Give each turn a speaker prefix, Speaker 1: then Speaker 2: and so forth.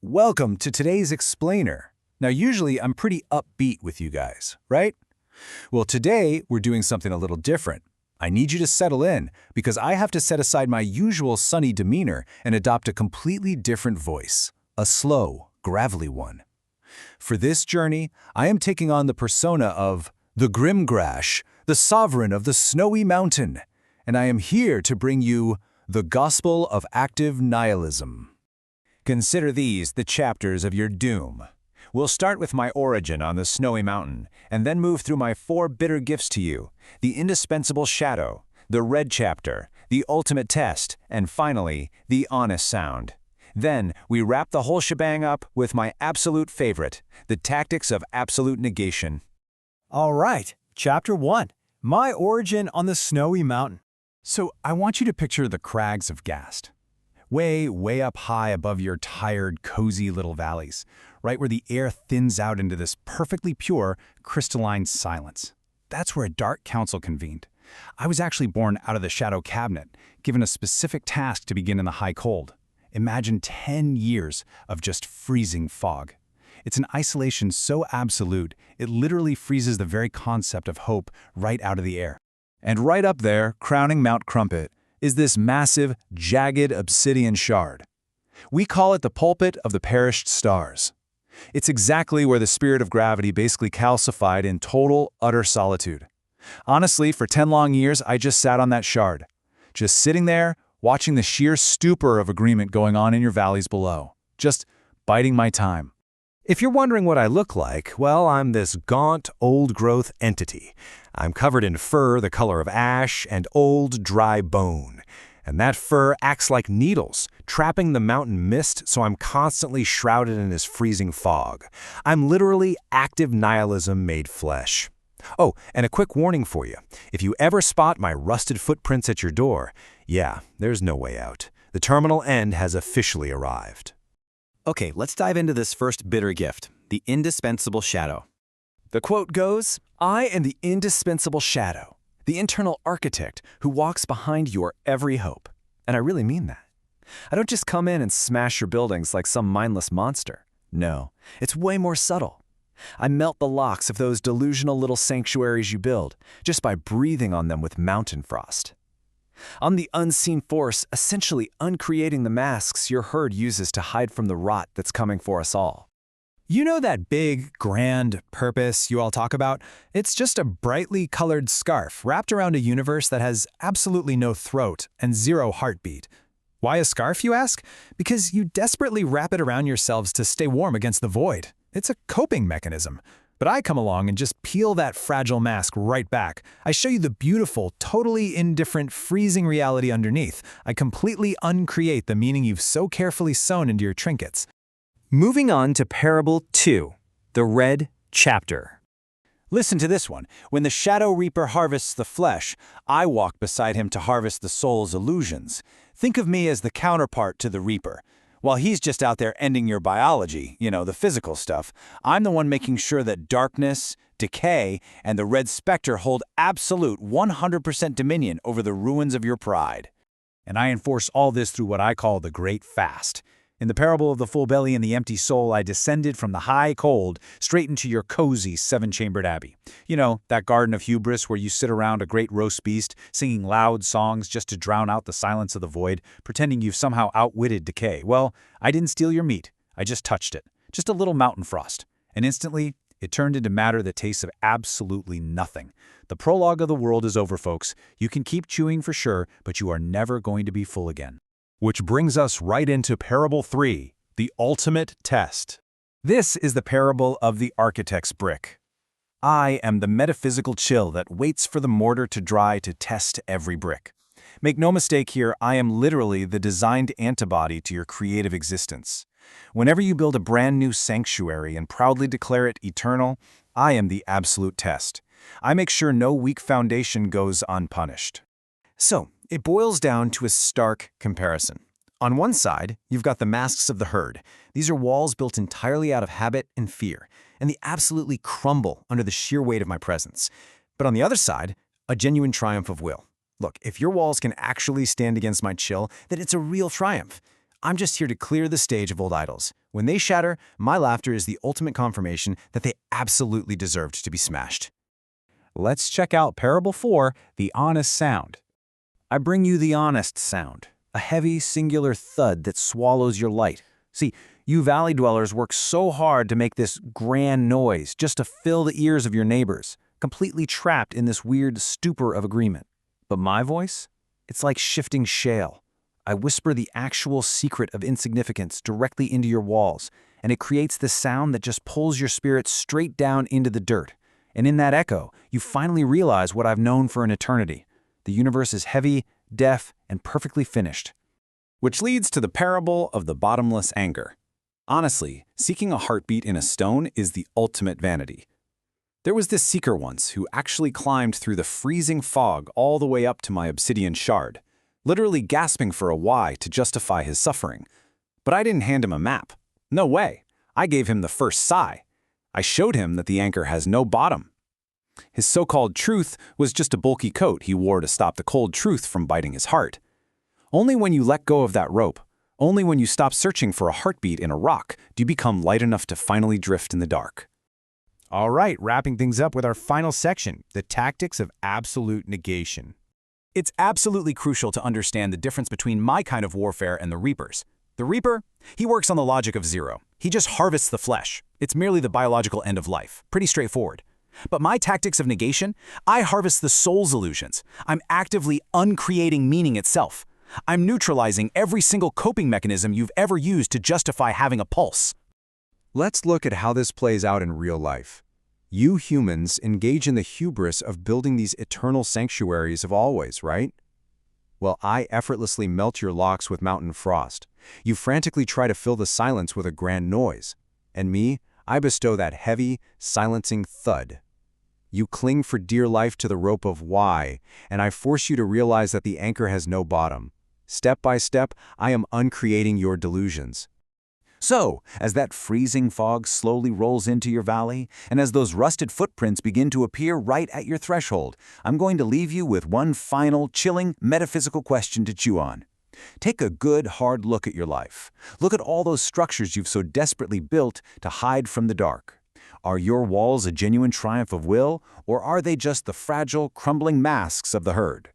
Speaker 1: Welcome to today's explainer. Now, usually I'm pretty upbeat with you guys, right? Well, today we're doing something a little different. I need you to settle in because I have to set aside my usual sunny demeanor and adopt a completely different voice, a slow, gravelly one. For this journey, I am taking on the persona of the grim Gnash, the sovereign of the snowy mountain, and I am here to bring you the gospel of active nihilism. Consider these the chapters of your doom. We'll start with my origin on the snowy mountain, and then move through my 4 bitter gifts to you, the indispensable shadow, the red chapter, the ultimate test, and finally, the honest sound. Then, we wrap the whole shebang up with my absolute favorite, the tactics of absolute negation.
Speaker 2: All right, Chapter 1, My Origin on the Snowy Mountain.
Speaker 1: So, I want you to picture the crags of Gast. Way up high above your tired, cozy little valleys, right where the air thins out into this perfectly pure, crystalline silence. That's where a dark council convened. I was actually born out of the shadow cabinet, given a specific task to begin in the high cold. Imagine 10 years of just freezing fog. It's an isolation so absolute, it literally freezes the very concept of hope right out of the air. And right up there, crowning Mount Crumpet, is this massive, jagged obsidian shard. We call it the pulpit of the perished stars. It's exactly where the spirit of gravity basically calcified in total, utter solitude. Honestly, for 10 long years, I just sat on that shard, just sitting there, watching the sheer stupor of agreement going on in your valleys below, just biding my time. If you're wondering what I look like, well, I'm this gaunt, old-growth entity. I'm covered in fur the color of ash and old, dry bone. And that fur acts like needles, trapping the mountain mist so I'm constantly shrouded in this freezing fog. I'm literally active nihilism made flesh. Oh, and a quick warning for you. If you ever spot my rusted footprints at your door, yeah, there's no way out. The terminal end has officially arrived.
Speaker 2: Okay, let's dive into this first bitter gift, the indispensable shadow. The quote goes, "I am the indispensable shadow, the internal architect who walks behind your every hope." And I really mean that. I don't just come in and smash your buildings like some mindless monster. No, it's way more subtle. I melt the locks of those delusional little sanctuaries you build just by breathing on them with mountain frost. I'm the unseen force essentially uncreating the masks your herd uses to hide from the rot that's coming for us all. You know that big, grand purpose you all talk about? It's just a brightly colored scarf wrapped around a universe that has absolutely no throat and 0 heartbeat. Why a scarf, you ask? Because you desperately wrap it around yourselves to stay warm against the void. It's a coping mechanism. But I come along and just peel that fragile mask right back. I show you the beautiful, totally indifferent, freezing reality underneath. I completely uncreate the meaning you've so carefully sewn into your trinkets. Moving on to Parable 2, the red chapter.
Speaker 1: Listen to this one. When the Shadow Reaper harvests the flesh, I walk beside him to harvest the soul's illusions. Think of me as the counterpart to the Reaper. While he's just out there ending your biology, the physical stuff, I'm the one making sure that darkness, decay, and the red specter hold absolute 100% dominion over the ruins of your pride. And I enforce all this through what I call the Great Fast. In the parable of the full belly and the empty soul, I descended from the high cold straight into your cozy 7-chambered abbey. That garden of hubris where you sit around a great roast beast, singing loud songs just to drown out the silence of the void, pretending you've somehow outwitted decay. Well, I didn't steal your meat. I just touched it. Just a little mountain frost. And instantly, it turned into matter that tastes of absolutely nothing. The prologue of the world is over, folks. You can keep chewing for sure, but you are never going to be full again.
Speaker 3: Which brings us right into Parable 3, the ultimate test.
Speaker 1: This is the parable of the architect's brick. I am the metaphysical chill that waits for the mortar to dry to test every brick. Make no mistake here, I am literally the designed antibody to your creative existence. Whenever you build a brand new sanctuary and proudly declare it eternal, I am the absolute test. I make sure no weak foundation goes unpunished. So, it boils down to a stark comparison. On one side, you've got the masks of the herd. These are walls built entirely out of habit and fear, and they absolutely crumble under the sheer weight of my presence. But on the other side, a genuine triumph of will. Look, if your walls can actually stand against my chill, then it's a real triumph.
Speaker 2: I'm just here to clear the stage of old idols. When they shatter, my laughter is the ultimate confirmation that they absolutely deserved to be smashed.
Speaker 1: Let's check out Parable 4, the honest sound.
Speaker 2: I bring you the honest sound, a heavy, singular thud that swallows your light. See, you valley dwellers work so hard to make this grand noise just to fill the ears of your neighbors, completely trapped in this weird stupor of agreement. But my voice? It's like shifting shale. I whisper the actual secret of insignificance directly into your walls, and it creates this sound that just pulls your spirit straight down into the dirt. And in that echo, you finally realize what I've known for an eternity. The universe is heavy, deaf, and perfectly finished.
Speaker 1: Which leads to the parable of the bottomless anger. Honestly, seeking a heartbeat in a stone is the ultimate vanity. There was this seeker once who actually climbed through the freezing fog all the way up to my obsidian shard, literally gasping for a why to justify his suffering. But I didn't hand him a map. No way. I gave him the first sigh. I showed him that the anchor has no bottom. His so-called truth was just a bulky coat he wore to stop the cold truth from biting his heart. Only when you let go of that rope, only when you stop searching for a heartbeat in a rock, do you become light enough to finally drift in the dark.
Speaker 3: All right, wrapping things up with our final section, the tactics of absolute negation.
Speaker 1: It's absolutely crucial to understand the difference between my kind of warfare and the Reaper's. The Reaper, he works on the logic of zero. He just harvests the flesh. It's merely the biological end of life. Pretty straightforward. But my tactics of negation, I harvest the soul's illusions. I'm actively uncreating meaning itself. I'm neutralizing every single coping mechanism you've ever used to justify having a pulse.
Speaker 3: Let's look at how this plays out in real life. You humans engage in the hubris of building these eternal sanctuaries of always, right? Well, I effortlessly melt your locks with mountain frost. You frantically try to fill the silence with a grand noise. And me, I bestow that heavy, silencing thud. You cling for dear life to the rope of why, and I force you to realize that the anchor has no bottom. Step by step, I am uncreating your delusions.
Speaker 1: So, as that freezing fog slowly rolls into your valley, and as those rusted footprints begin to appear right at your threshold, I'm going to leave you with one final, chilling, metaphysical question to chew on. Take a good, hard look at your life. Look at all those structures you've so desperately built to hide from the dark. Are your walls a genuine triumph of will, or are they just the fragile, crumbling masks of the herd?